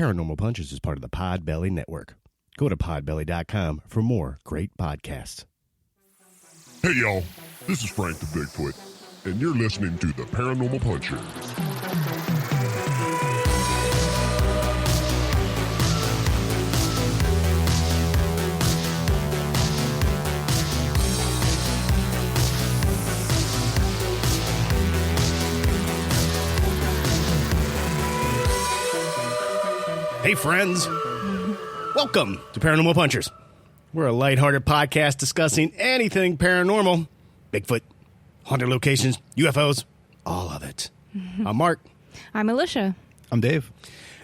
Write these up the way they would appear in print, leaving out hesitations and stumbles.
Paranormal Punches is part of the Podbelly Network. Go to podbelly.com for more great podcasts. Hey y'all, this is Frank the Bigfoot, and you're listening to the Paranormal Punchers. Hey friends, welcome to Paranormal Punchers. We're a lighthearted podcast discussing anything paranormal, Bigfoot, haunted locations, UFOs, all of it. I'm Mark. I'm Alicia. I'm Dave.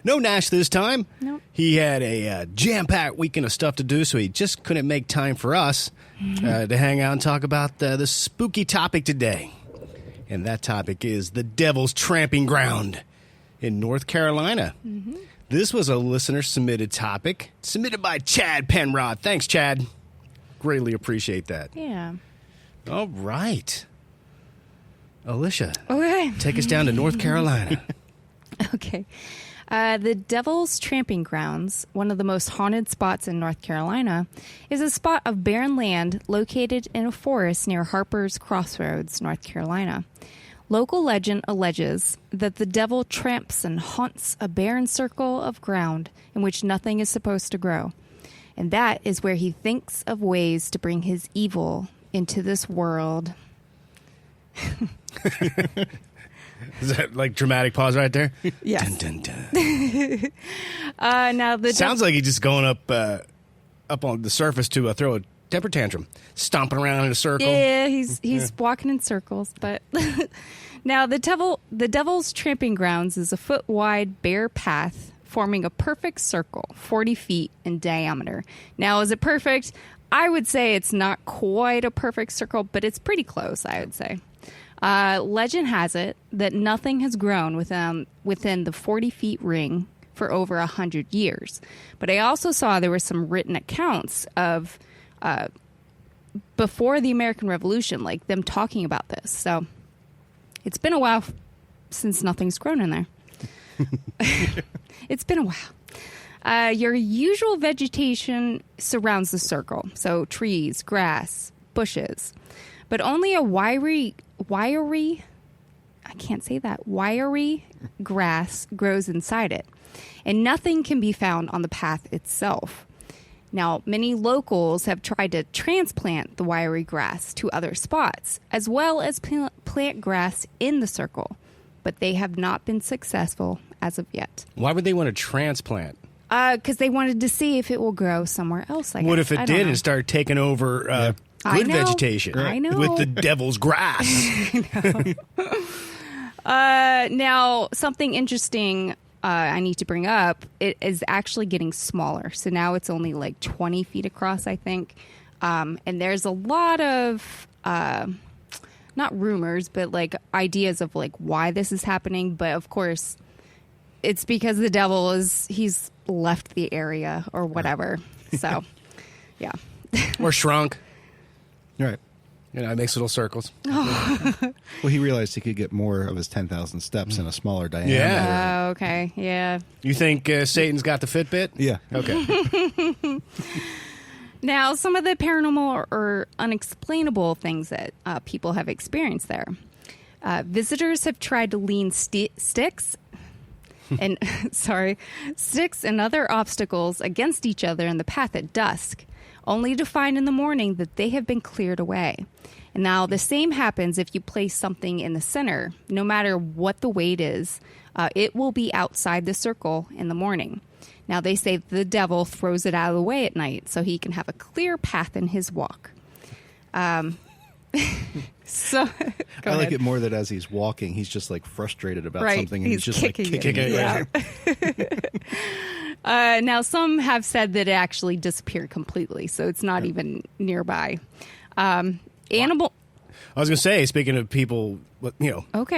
No Nash this time. Nope. He had a jam-packed weekend of stuff to do, so he just couldn't make time for us to hang out and talk about the spooky topic today. And that topic is the Devil's Tramping Ground in North Carolina. Mm-hmm. This was a listener-submitted topic, submitted by Chad Penrod. Thanks, Chad. Greatly appreciate that. Yeah. All right. Alicia, Okay. take us down to North Carolina. Okay. The Devil's Tramping Grounds, one of the most haunted spots in North Carolina, is a spot of barren land located in a forest near Harper's Crossroads, North Carolina. Local legend alleges that the devil tramps and haunts a barren circle of ground in which nothing is supposed to grow. And that is where he thinks of ways to bring his evil into this world. Is that like dramatic pause right there? Yes. Dun, dun, dun. Now the Sounds like he's just going up on the surface to throw a temper tantrum, stomping around in a circle. Yeah, he's walking in circles. But now the Devil's Tramping Grounds is a foot-wide bare path forming a perfect circle, 40 feet in diameter. Now, is it perfect? I would say it's not quite a perfect circle, but it's pretty close, I would say. Legend has it that nothing has grown within the 40 feet ring for over 100 years. But I also saw there were some written accounts of before the American Revolution, like them talking about this. So it's been a while since nothing's grown in there. It's been a while. Your usual vegetation surrounds the circle. So trees, grass, bushes. But only a wiry grass grows inside it. And nothing can be found on the path itself. Now, many locals have tried to transplant the wiry grass to other spots, as well as plant grass in the circle, but they have not been successful as of yet. Why would they want to transplant? Because they wanted to see if it will grow somewhere else. What if it did and started taking over good vegetation? I know. With the devil's grass. Now, something interesting I need to bring up, it is actually getting smaller. So now it's only like 20 feet across, I think. And there's a lot of, not rumors, but like ideas of like why this is happening. But of course, it's because the devil he's left the area or whatever. So, yeah. Or shrunk. Right. You know, it makes little circles. Well, he realized he could get more of his 10,000 steps in a smaller diameter. Yeah. Okay. Yeah. You think Satan's got the Fitbit? Yeah. Okay. Now, some of the paranormal or unexplainable things that people have experienced there. Visitors have tried to lean sticks and sticks and other obstacles against each other in the path at dusk, only to find in the morning that they have been cleared away. And now the same happens if you place something in the center. No matter what the weight is, it will be outside the circle in the morning. Now they say the devil throws it out of the way at night so he can have a clear path in his walk. So I like it more that as he's walking, he's just like frustrated about something, and he's just kicking like kicking it. Yeah. Now, some have said that it actually disappeared completely, so it's not even nearby. Animal. I was going to say, speaking of people,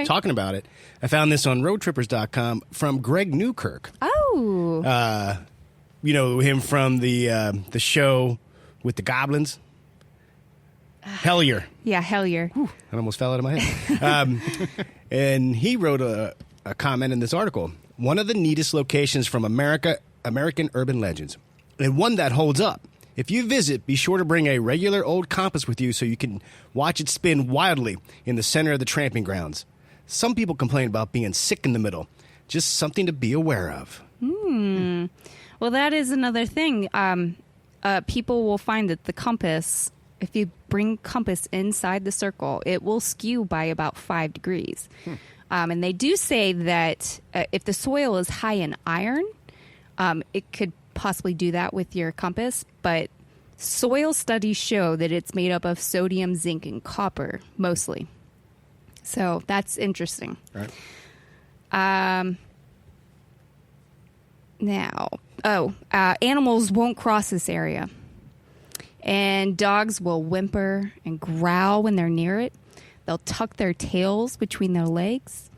talking about it, I found this on roadtrippers.com from Greg Newkirk. Oh. You know him from the show with the goblins? Hellier. Yeah, Hellier. Whew, that almost fell out of my head. And he wrote a comment in this article. one of the neatest locations from American urban legends, and one that holds up. If you visit, be sure to bring a regular old compass with you so you can watch it spin wildly in the center of the tramping grounds. Some people complain about being sick in the middle. Just something to be aware of. Well, that is another thing. People will find that the compass, if you bring compass inside the circle, it will skew by about 5 degrees. And they do say that if the soil is high in iron, it could possibly do that with your compass, but soil studies show that it's made up of sodium, zinc, and copper mostly. So that's interesting. Right. Animals won't cross this area, and dogs will whimper and growl when they're near it. They'll tuck their tails between their legs,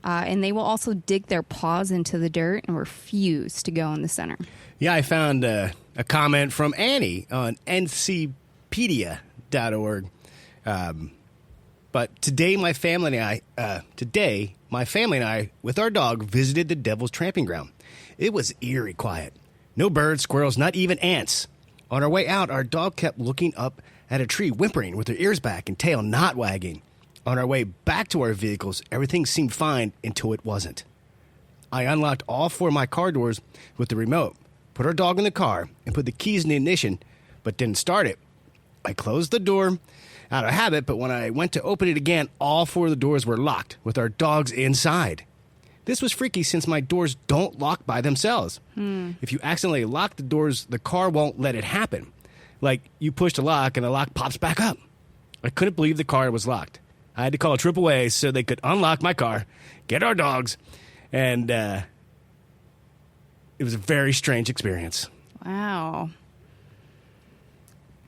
and they will also dig their paws into the dirt and refuse to go in the center. Yeah, I found a comment from Annie on ncpedia.org. But today, my family and I, with our dog, visited the Devil's Tramping Ground. It was eerie quiet. No birds, squirrels, not even ants. On our way out, our dog kept looking up at a tree, whimpering with her ears back and tail not wagging. On our way back to our vehicles, everything seemed fine until it wasn't. I unlocked all 4 of my car doors with the remote, put our dog in the car, and put the keys in the ignition, but didn't start it. I closed the door out of habit, but when I went to open it again, all 4 of the doors were locked with our dogs inside. This was freaky since my doors don't lock by themselves. If you accidentally lock the doors, the car won't let it happen. Like you push the lock and the lock pops back up. I couldn't believe the car was locked. I had to call AAA so they could unlock my car, get our dogs, and it was a very strange experience. Wow.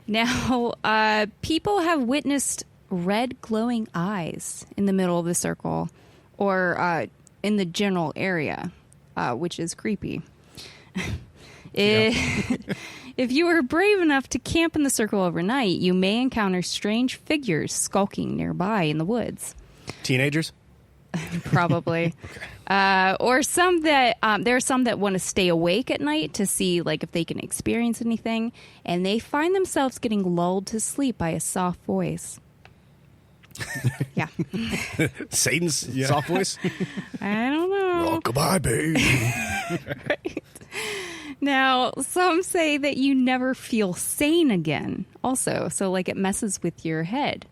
Now, people have witnessed red glowing eyes in the middle of the circle or in the general area, which is creepy. If you are brave enough to camp in the circle overnight, you may encounter strange figures skulking nearby in the woods. Teenagers? Probably. Or some that there are some that want to stay awake at night to see like if they can experience anything, and they find themselves getting lulled to sleep by a soft voice. Yeah. Satan's soft voice? I don't know. Rockabye, baby. Right. Now, some say that you never feel sane again also. So like it messes with your head.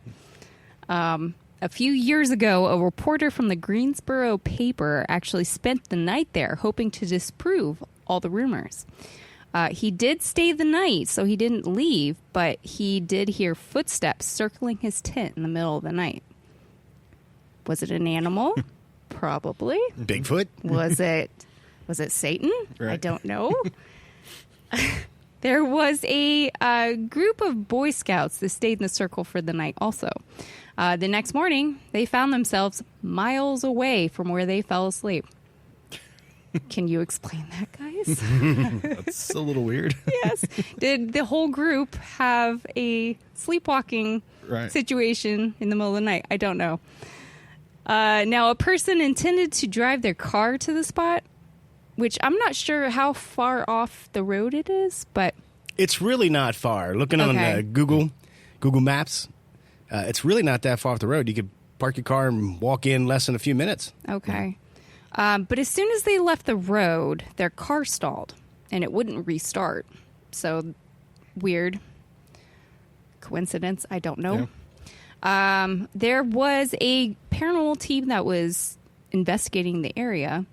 A few years ago, a reporter from the Greensboro paper actually spent the night there, hoping to disprove all the rumors. He did stay the night, so he didn't leave, but he did hear footsteps circling his tent in the middle of the night. Was it an animal? Probably. Bigfoot? Was it Satan? Right. I don't know. There was a group of Boy Scouts that stayed in the circle for the night also. The next morning, they found themselves miles away from where they fell asleep. Can you explain that, guys? That's a little weird. Yes. Did the whole group have a sleepwalking situation in the middle of the night? I don't know. Now, a person intended to drive their car to the spot, which I'm not sure how far off the road it is, but... It's really not far. Looking on Google Maps, it's really not that far off the road. You could park your car and walk in less than a few minutes. Okay. But as soon as they left the road, their car stalled, and it wouldn't restart. So, weird. Coincidence? I don't know. Yeah. There was a paranormal team that was investigating the area,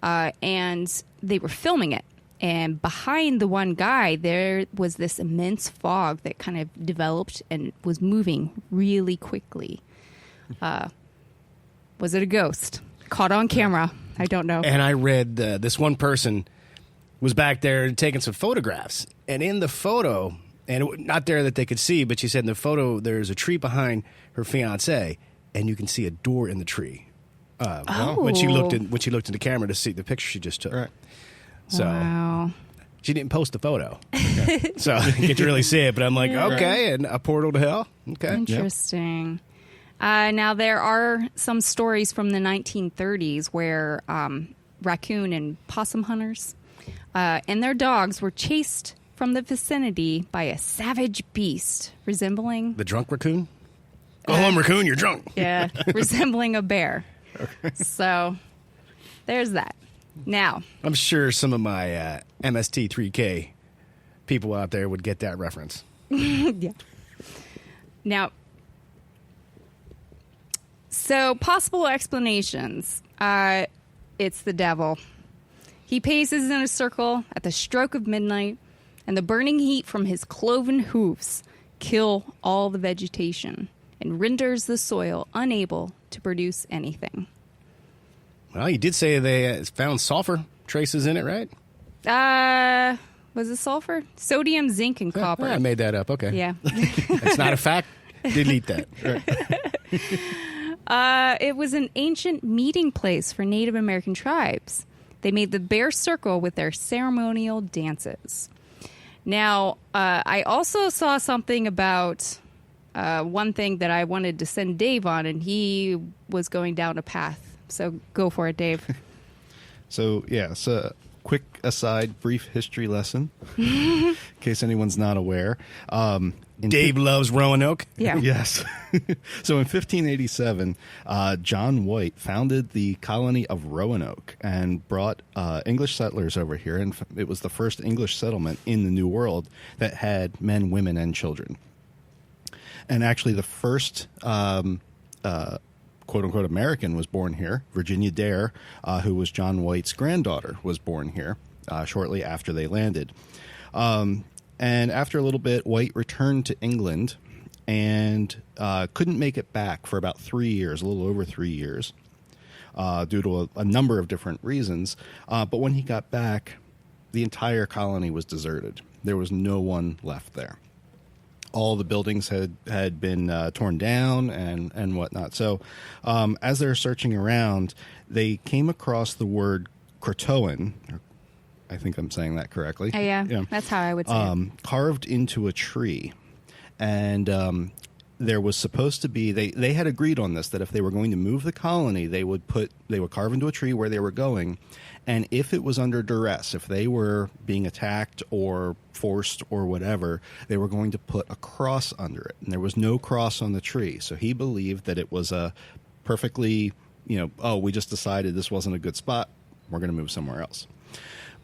and they were filming it. And behind the one guy, there was this immense fog that kind of developed and was moving really quickly. Was it a ghost? Caught on camera. I don't know. And I read this one person was back there taking some photographs. And in the photo, not there that they could see, but she said in the photo there's a tree behind her fiancé, and you can see a door in the tree. When she looked in the camera to see the picture she just took. Right. So wow. She didn't post the photo. So you get to really see it. But I'm like, okay, and a portal to hell? Okay. Interesting. Now, there are some stories from the 1930s where raccoon and possum hunters, and their dogs were chased from the vicinity by a savage beast resembling... The drunk raccoon? Go home, raccoon, you're drunk. Yeah, resembling a bear. Okay. So, there's that. Now... I'm sure some of my MST3K people out there would get that reference. Yeah. Now, so possible explanations. It's the devil. He paces in a circle at the stroke of midnight, and the burning heat from his cloven hoofs kill all the vegetation and renders the soil unable to produce anything. Well, you did say they found sulfur traces in it, right? Was it sulfur? Sodium, zinc, and copper. I made that up. Okay. Yeah. That's not a fact. Delete that. Right. It was an ancient meeting place for Native American tribes. They made the bear circle with their ceremonial dances. Now, I also saw something about one thing that I wanted to send Dave on, and he was going down a path. So go for it, Dave. So, yeah, so quick aside, brief history lesson, in case anyone's not aware. Dave loves Roanoke. Yeah. Yes. So in 1587, John White founded the colony of Roanoke and brought English settlers over here. And it was the first English settlement in the New World that had men, women, and children. And actually the first quote-unquote American was born here. Virginia Dare, who was John White's granddaughter, was born here shortly after they landed. And after a little bit, White returned to England and couldn't make it back for about 3 years, a little over 3 years, due to a number of different reasons. But when he got back, the entire colony was deserted. There was no one left there. All the buildings had been torn down and whatnot. So as they're searching around, they came across the word Croatoan. I think I'm saying that correctly. Yeah, that's how I would say it. Carved into a tree. And there was supposed to be, they had agreed on this, that if they were going to move the colony, they would carve into a tree where they were going. And if it was under duress, if they were being attacked or forced or whatever, they were going to put a cross under it. And there was no cross on the tree. So he believed that it was a perfectly, we just decided this wasn't a good spot. We're going to move somewhere else.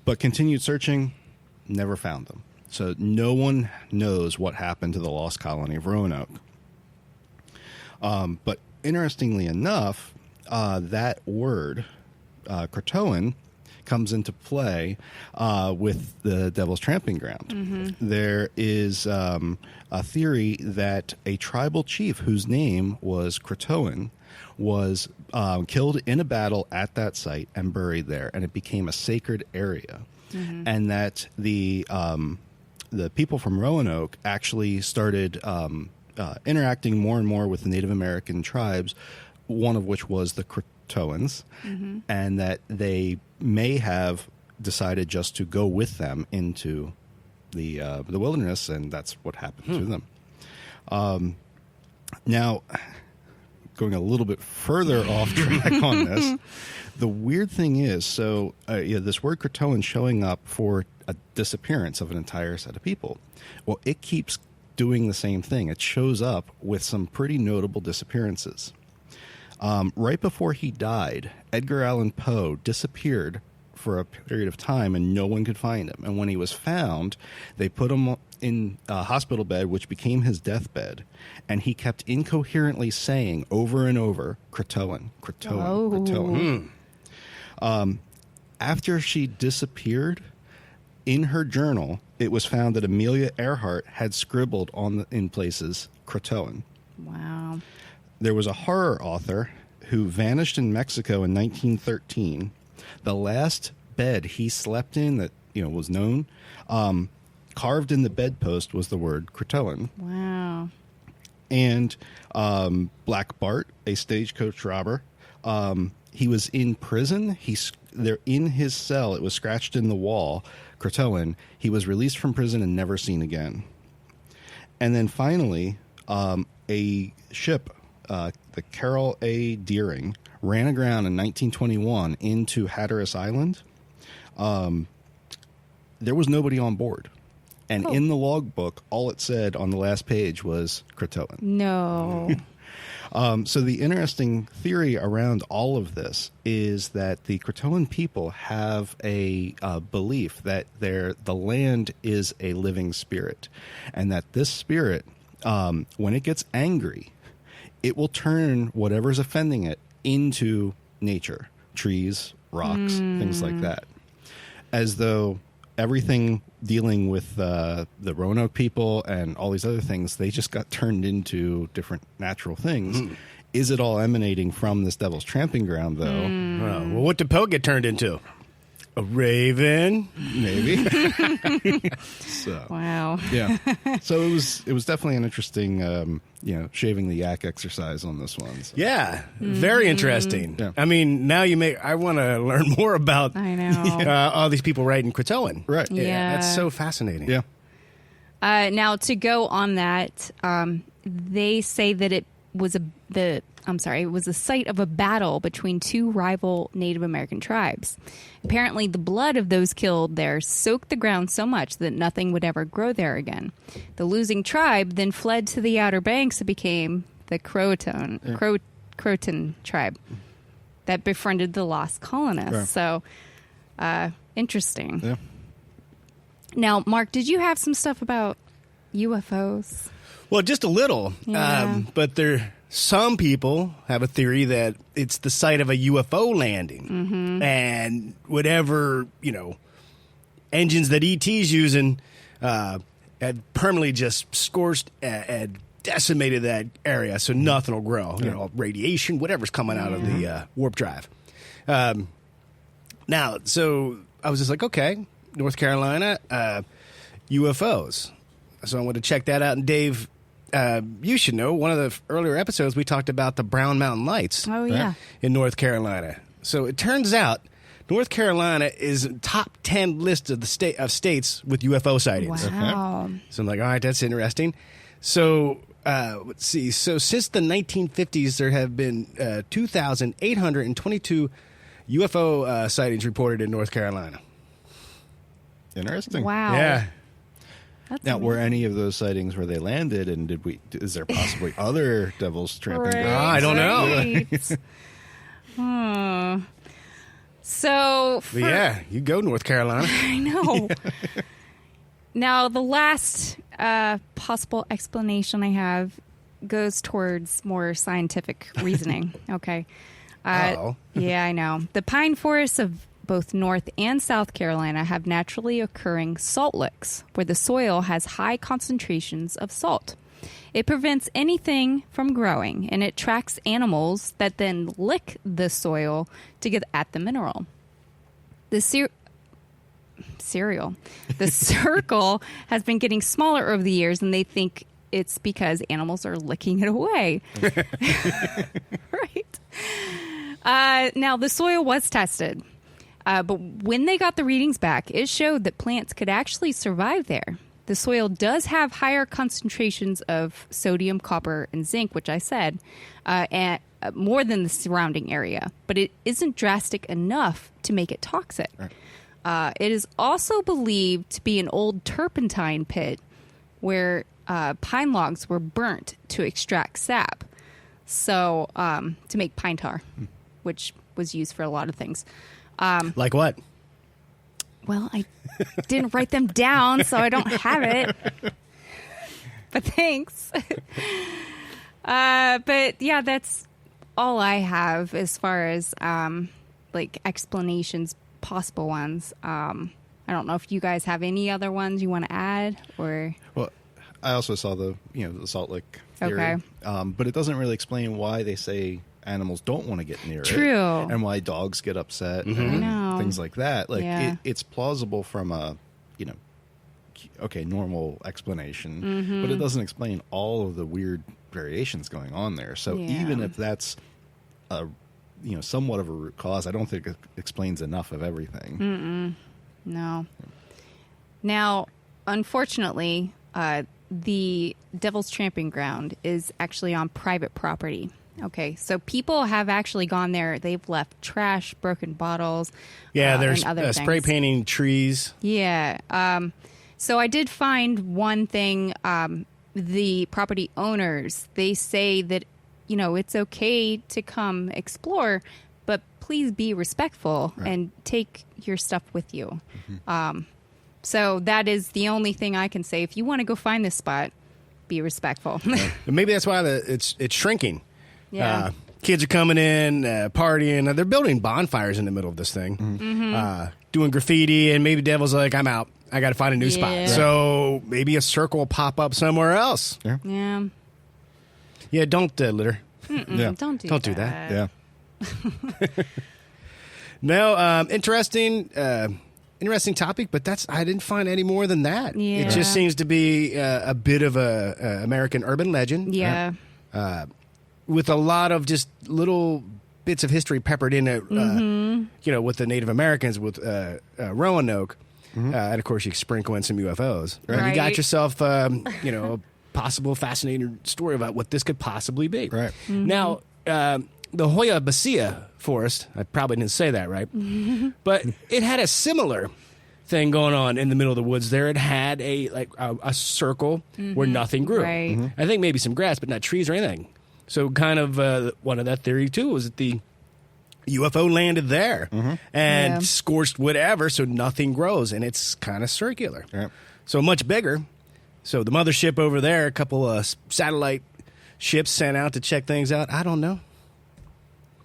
But continued searching, never found them. So no one knows what happened to the lost colony of Roanoke. But interestingly enough, that word, Croatoan, comes into play with the Devil's Tramping Ground. Mm-hmm. There is a theory that a tribal chief whose name was Croatoan was killed in a battle at that site and buried there, and it became a sacred area. Mm-hmm. And that the people from Roanoke actually started interacting more and more with the Native American tribes, one of which was the Croatoans, mm-hmm. and that they may have decided just to go with them into the wilderness, and that's what happened to them. Now, going a little bit further off track on this, the weird thing is, so this word Croatoan showing up for a disappearance of an entire set of people. Well, it keeps doing the same thing. It shows up with some pretty notable disappearances. Right before he died, Edgar Allan Poe disappeared for a period of time and no one could find him. And when he was found, they put him in a hospital bed, which became his deathbed. And he kept incoherently saying over and over, Croatoan, Croatoan, Croatoan. After she disappeared, in her journal, it was found that Amelia Earhart had scribbled in places Croatoan. Wow. There was a horror author who vanished in Mexico in 1913. The last bed he slept in that was known, carved in the bedpost was the word Croatoan. Wow. And Black Bart, a stagecoach robber, he was in prison. They're in his cell. It was scratched in the wall, Croatoan. He was released from prison and never seen again. And then finally, a ship, the Carroll A. Deering, ran aground in 1921 into Hatteras Island. There was nobody on board. And in the logbook, all it said on the last page was Croatoan. No. So the interesting theory around all of this is that the Croatoan people have a belief that the land is a living spirit, and that this spirit, when it gets angry, it will turn whatever's offending it into nature, trees, rocks, things like that, as though everything dealing with the Roanoke people and all these other things, they just got turned into different natural things. Is it all emanating from this Devil's Tramping Ground, though? Well, what did Poe get turned into? A raven? Maybe. So, Wow. yeah. So it was definitely an interesting, shaving the yak exercise on this one. So. Yeah, very interesting. Yeah. I mean, now I want to learn more about I know. all these people writing Croatoan. Right. Yeah. That's so fascinating. Yeah. Now, to go on that, they say that it was it was the site of a battle between two rival Native American tribes. Apparently, the blood of those killed there soaked the ground so much that nothing would ever grow there again. The losing tribe then fled to the Outer Banks and became the Croatoan tribe that befriended the Lost Colonists. Right. So, interesting. Yeah. Now, Mark, did you have some stuff about UFOs? Well, just a little. Yeah. But some people have a theory that it's the site of a UFO landing. And whatever, engines that ET's using had permanently just scorched and decimated that area, so nothing will grow. Radiation, whatever's coming out of the warp drive. Now, so I was just like, okay, North Carolina, UFOs. So I wanted to check that out. And Dave, you should know, one of the earlier episodes, we talked about the Brown Mountain Lights. Oh, yeah. In North Carolina. So it turns out North Carolina is top 10 list of states with UFO sightings. Wow. So I'm like, all right, that's interesting. So let's see. So since the 1950s, there have been 2,822 UFO sightings reported in North Carolina. Interesting. Wow. Yeah. That's Now, were any of those sightings where they landed, and is there possibly other Devil's Tramping Right. Grounds? I don't know. Right. So, But yeah, you go North Carolina. I know. Now, the last possible explanation I have goes towards more scientific reasoning. Okay. Uh-oh. Yeah, I know. The pine forests of both North and South Carolina have naturally occurring salt licks where the soil has high concentrations of salt. It prevents anything from growing, and it attracts animals that then lick the soil to get at the mineral. The circle has been getting smaller over the years, and they think it's because animals are licking it away. Right. Now, the soil was tested. But when they got the readings back, it showed that plants could actually survive there. The soil does have higher concentrations of sodium, copper, and zinc, which I said, and more than the surrounding area. But it isn't drastic enough to make it toxic. Right. It is also believed to be an old turpentine pit where pine logs were burnt to extract sap, so to make pine tar, which was used for a lot of things. Like what? Well, I didn't write them down, so I don't have it. But thanks. But yeah, that's all I have as far as explanations, possible ones. I don't know if you guys have any other ones you want to add, or. Well, I also saw the Salt Lick theory, Okay. But it doesn't really explain why they say animals don't want to get near it. True. And why dogs get upset I and know. things like that. Like Yeah. it's plausible from a, normal explanation, but it doesn't explain all of the weird variations going on there. So Yeah. even if that's somewhat of a root cause, I don't think it explains enough of everything. No. Now, unfortunately, the Devil's Tramping Ground is actually on private property. Okay, so people have actually gone there. They've left trash, broken bottles. Yeah, there's and other spray things. painting trees. Yeah. So I did find one thing. The property owners, they say that, it's okay to come explore, but please be respectful and take your stuff with you. So that is the only thing I can say. If you want to go find this spot, be respectful. Maybe that's why it's shrinking. Yeah. Kids are coming in, partying. They're building bonfires in the middle of this thing, doing graffiti, and maybe Devil's like, I'm out. I got to find a new spot. So maybe a circle will pop up somewhere else. Yeah. Yeah, don't litter. Yeah. Don't do that. Yeah. No, interesting topic, but I didn't find any more than that. Yeah. It just seems to be a bit of a American urban legend. Yeah. With a lot of just little bits of history peppered in it, with the Native Americans, with Roanoke. And, of course, you sprinkle in some UFOs. And you got Right. yourself, a possible fascinating story about what this could possibly be. Right. Now, the Hoya Bacia Forest, I probably didn't say that right, but it had a similar thing going on in the middle of the woods there. It had a circle where nothing grew. Right. I think maybe some grass, but not trees or anything. So kind of one of that theory, too, was that the UFO landed there and scorched whatever, so nothing grows, and it's kind of circular. Right. So much bigger. So the mothership over there, a couple of satellite ships sent out to check things out. I don't know.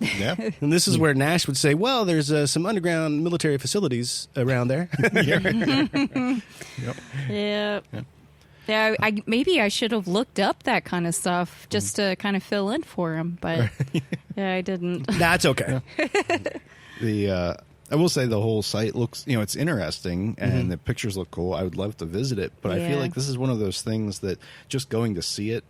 Yeah. And this is where Nash would say, well, there's some underground military facilities around there. Yeah. Yeah, maybe I should have looked up that kind of stuff just to kind of fill in for him, but yeah, I didn't. That's okay. I will say the whole site looks, it's interesting and the pictures look cool. I would love to visit it, but I feel Yeah. like this is one of those things that just going to see it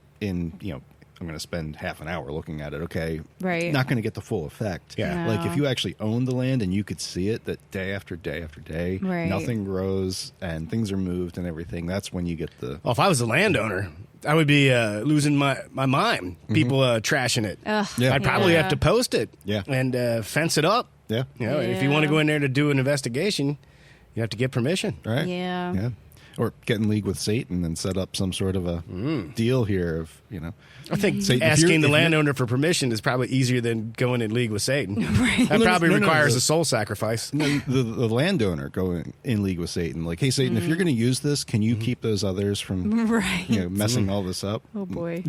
I'm going to spend half an hour looking at it. Okay. Right. Not going to get the full effect. Yeah. No. Like if you actually own the land and you could see it that day after day after day, Right. nothing grows and things are moved and everything. That's when you get the, Well, if I was a landowner, I would be losing my mind. People trashing it. Yeah. I'd probably have to post it Yeah. and fence it up. yeah. And if you want to go in there to do an investigation, you have to get permission. Right. Yeah. Yeah. Or get in league with Satan and set up some sort of a deal here of, I think Satan, asking the if you're- landowner for permission is probably easier than going in league with Satan. That probably requires a soul sacrifice. the landowner going in league with Satan. Like, hey, Satan, if you're going to use this, can you keep those others from Right. messing all this up? Oh, boy.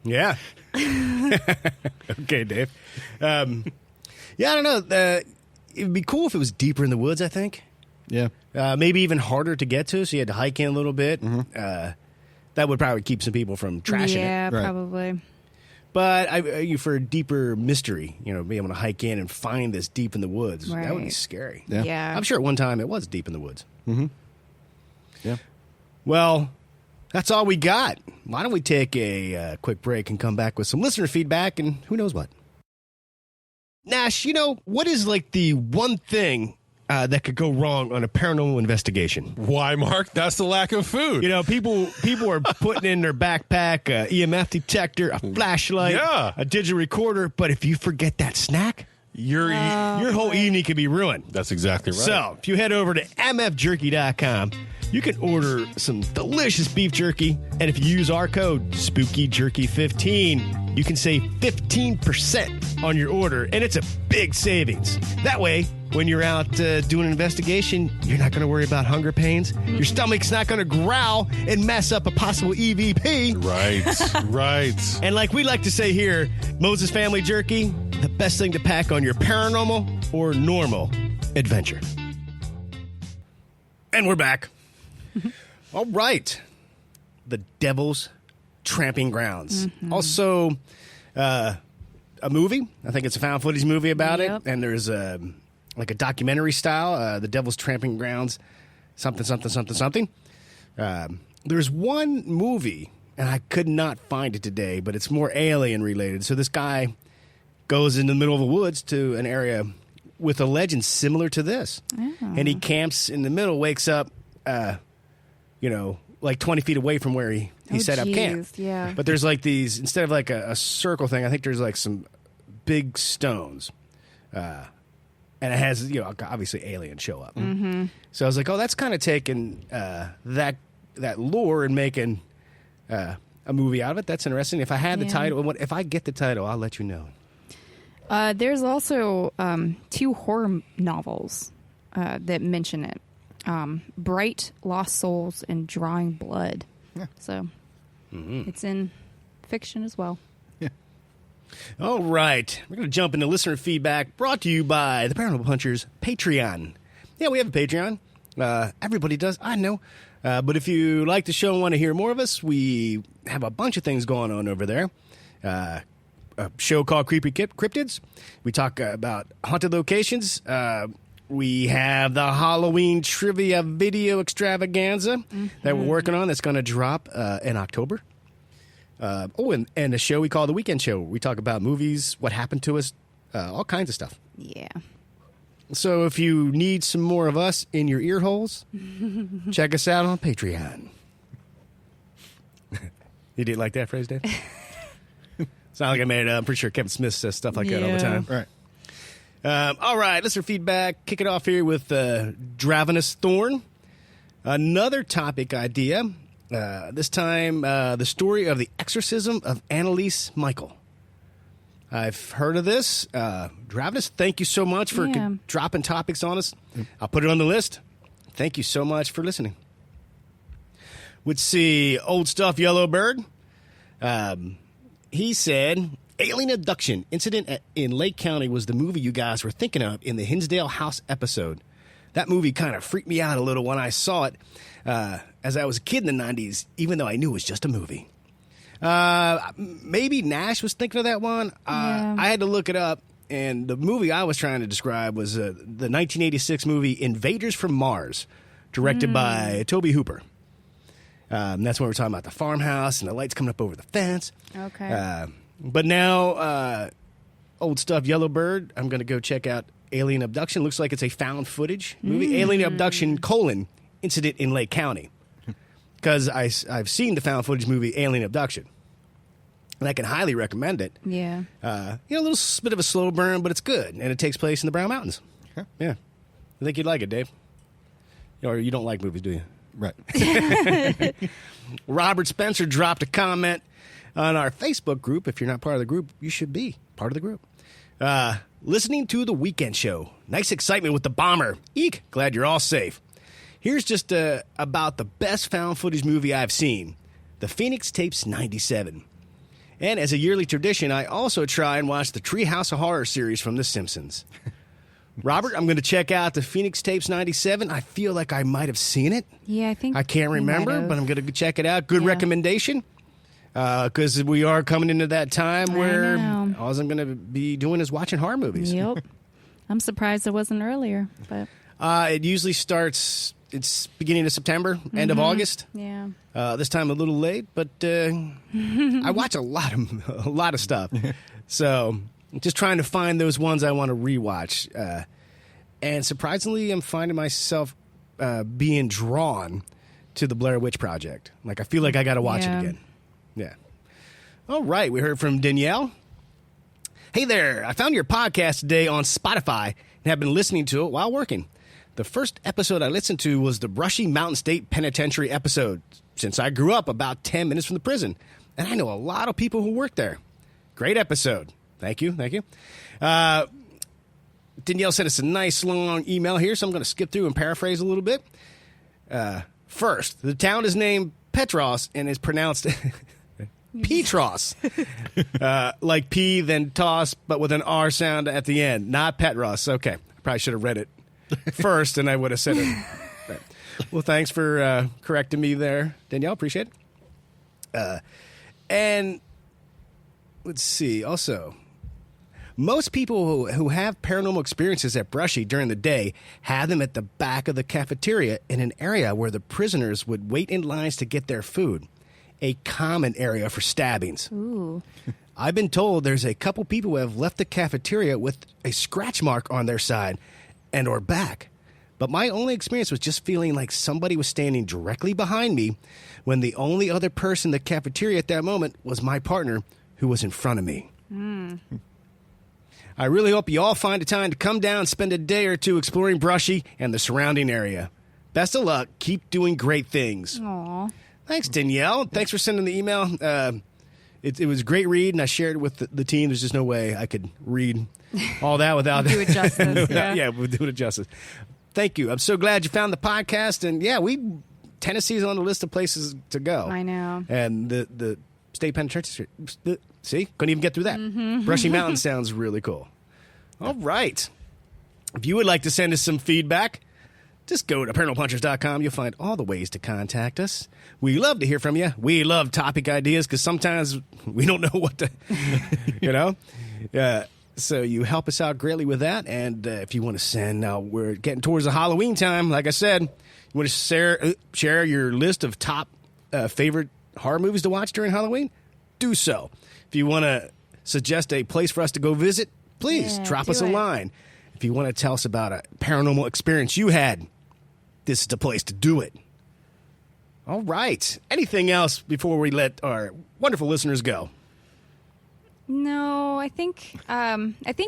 Yeah. Okay, Dave. Yeah, I don't know. It would be cool if it was deeper in the woods, I think. Yeah. Maybe even harder to get to, so you had to hike in a little bit. That would probably keep some people from trashing it. Yeah, Right. probably. But for a deeper mystery, be able to hike in and find this deep in the woods, that would be Right. scary. Yeah. Yeah. I'm sure at one time it was deep in the woods. Yeah. Well, that's all we got. Why don't we take a quick break and come back with some listener feedback and who knows what? Nash, what is like the one thing that could go wrong on a paranormal investigation? Why, Mark? That's the lack of food. People are putting in their backpack a EMF detector, a flashlight, Yeah. a digital recorder, but if you forget that snack, You're your whole evening could be ruined. That's exactly right. So, if you head over to mfjerky.com, you can order some delicious beef jerky, and if you use our code SpookyJerky15, you can save 15% on your order, and it's a big savings. That way, when you're out doing an investigation, you're not going to worry about hunger pains. Your stomach's not going to growl and mess up a possible EVP. Right, right. And like we like to say here, Moses Family Jerky, the best thing to pack on your paranormal or normal adventure. And we're back. All right. The Devil's Tramping Grounds. Also, a movie. I think it's a found footage movie about Yep. it. And there's like a documentary style, The Devil's Tramping Grounds, something, something, something, something. There's one movie, and I could not find it today, but it's more alien related. So this guy goes in the middle of the woods to an area with a legend similar to this. And he camps in the middle, wakes up, like 20 feet away from where he set up camp. Yeah. But there's like these, instead of like a circle thing, I think there's like some big stones. And it has, obviously aliens show up. Mm-hmm. So I was like, oh, that's kind of taking that lore and making a movie out of it. That's interesting. If I had the title, if I get the title, I'll let you know. There's also 2 horror novels that mention it. Bright Lost Souls and Drawing Blood. Yeah. So it's in fiction as well. Yeah. All right. We're going to jump into listener feedback brought to you by the Paranormal Punchers Patreon. Yeah, we have a Patreon. Everybody does. I know. But if you like the show and want to hear more of us, we have a bunch of things going on over there. A show called Creepy Cryptids. We talk about haunted locations. We have the Halloween trivia video extravaganza that we're working on that's going to drop in October. And a show we call The Weekend Show. We talk about movies, what happened to us, all kinds of stuff. Yeah. So if you need some more of us in your ear holes, check us out on Patreon. You didn't like that phrase, Dave? It's not like I made it up. I'm pretty sure Kevin Smith says stuff like that all the time. Right. All right, listener feedback. Kick it off here with Dravenous Thorn. Another topic idea. This time, the story of the exorcism of Annalise Michael. I've heard of this. Dravenous, thank you so much for dropping topics on us. I'll put it on the list. Thank you so much for listening. Let's see, Old Stuff Yellowbird. He said, Alien Abduction Incident in Lake County was the movie you guys were thinking of in the Hinsdale House episode. That movie kind of freaked me out a little when I saw it as I was a kid in the 90s, even though I knew it was just a movie. Maybe Nash was thinking of that one. I had to look it up, and the movie I was trying to describe was the 1986 movie Invaders from Mars, directed by Tobe Hooper. That's when we're talking about the farmhouse and the lights coming up over the fence. Okay. But now, Old Stuff Yellowbird, I'm going to go check out Alien Abduction. Looks like it's a found footage movie. Alien Abduction, Incident in Lake County. Because I've seen the found footage movie Alien Abduction. And I can highly recommend it. Yeah. A little bit of a slow burn, but it's good. And it takes place in the Brown Mountains. Okay. Yeah. I think you'd like it, Dave. Or you don't like movies, do you? Right. Robert Spencer dropped a comment on our Facebook group. If you're not part of the group, you should be part of the group. Listening to The Weekend Show. Nice excitement with the bomber. Eek, glad you're all safe. Here's just about the best found footage movie I've seen. The Phoenix Tapes 97. And as a yearly tradition, I also try and watch the Treehouse of Horror series from The Simpsons. Robert, I'm going to check out the Phoenix Tapes 97. I feel like I might have seen it. Yeah, I think I can't remember, might have. but I'm going to check it out. Good recommendation. Because we are coming into that time where all I'm going to be doing is watching horror movies. Yep. I'm surprised it wasn't earlier, but it usually starts. It's beginning of September, end of August. yeah. This time a little late, but I watch a lot of stuff. So just trying to find those ones I want to rewatch. And surprisingly, I'm finding myself being drawn to the Blair Witch Project. Like I feel like I got to watch it again. Yeah. All right. We heard from Danielle. Hey there. I found your podcast today on Spotify and have been listening to it while working. The first episode I listened to was the Brushy Mountain State Penitentiary episode, since I grew up about 10 minutes from the prison, and I know a lot of people who work there. Great episode. Thank you. Danielle sent us a nice long email here, so I'm going to skip through and paraphrase a little bit. First, the town is named Petros and is pronounced Petros. Like P, then toss, but with an R sound at the end. Not Petros. Okay. I probably should have read it first, and I would have said it. Right. Well, thanks for correcting me there, Danielle. Appreciate it. And let's see. Also, most people who have paranormal experiences at Brushy during the day have them at the back of the cafeteria in an area where the prisoners would wait in lines to get their food. A common area for stabbings. Ooh. I've been told there's a couple people who have left the cafeteria with a scratch mark on their side and or back. But my only experience was just feeling like somebody was standing directly behind me when the only other person in the cafeteria at that moment was my partner, who was in front of me. I really hope you all find a time to come down and spend a day or two exploring Brushy and the surrounding area. Best of luck. Keep doing great things. Aw. Thanks, Danielle. Thanks for sending the email. It was a great read, and I shared it with the team. There's just no way I could read all that without Do it justice. yeah, we'll do it justice. Thank you. I'm so glad you found the podcast, and yeah, Tennessee's on the list of places to go. I know. And the state penitentiary. See, couldn't even get through that. Brushy Mountain sounds really cool. All right. If you would like to send us some feedback, just go to paranormalpunchers.com. You'll find all the ways to contact us. We love to hear from you. We love topic ideas because sometimes we don't know what to, so you help us out greatly with that. And if you want to send, now we're getting towards the Halloween time. Like I said, you want to share your list of top favorite horror movies to watch during Halloween? Do so. If you want to suggest a place for us to go visit, please drop us a line. If you want to tell us about a paranormal experience you had, this is the place to do it. All right. Anything else before we let our wonderful listeners go? No, I think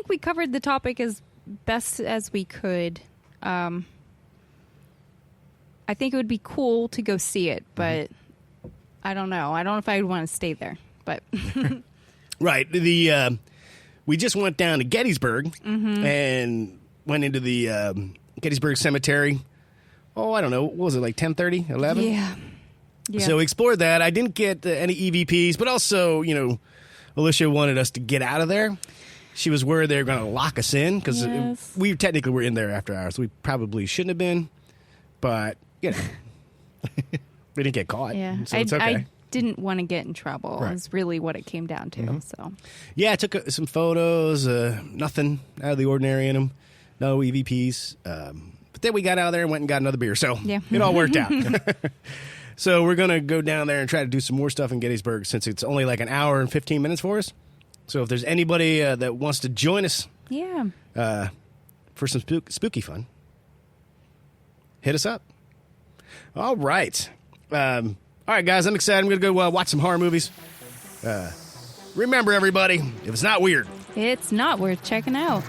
we covered the topic as best as we could. I think it would be cool to go see it, but I don't know. I don't know if I would want to stay there. But right. We just went down to Gettysburg and went into the Gettysburg Cemetery. Oh, I don't know. What was it, like 10:30, 11? Yeah. So we explored that. I didn't get any EVPs, but also, Alicia wanted us to get out of there. She was worried they were going to lock us in because we technically were in there after hours. We probably shouldn't have been, but, we didn't get caught. Yeah. So it's okay. I didn't want to get in trouble. Right. Is really what it came down to. So. Yeah, I took some photos. Nothing out of the ordinary in them. No EVPs. But then we got out of there and went and got another beer. So it all worked out. So we're going to go down there and try to do some more stuff in Gettysburg since it's only like an hour and 15 minutes for us. So if there's anybody that wants to join us for some spooky fun, hit us up. All right. All right, guys, I'm excited. I'm going to go watch some horror movies. Remember, everybody, if it's not weird, It's not worth checking out.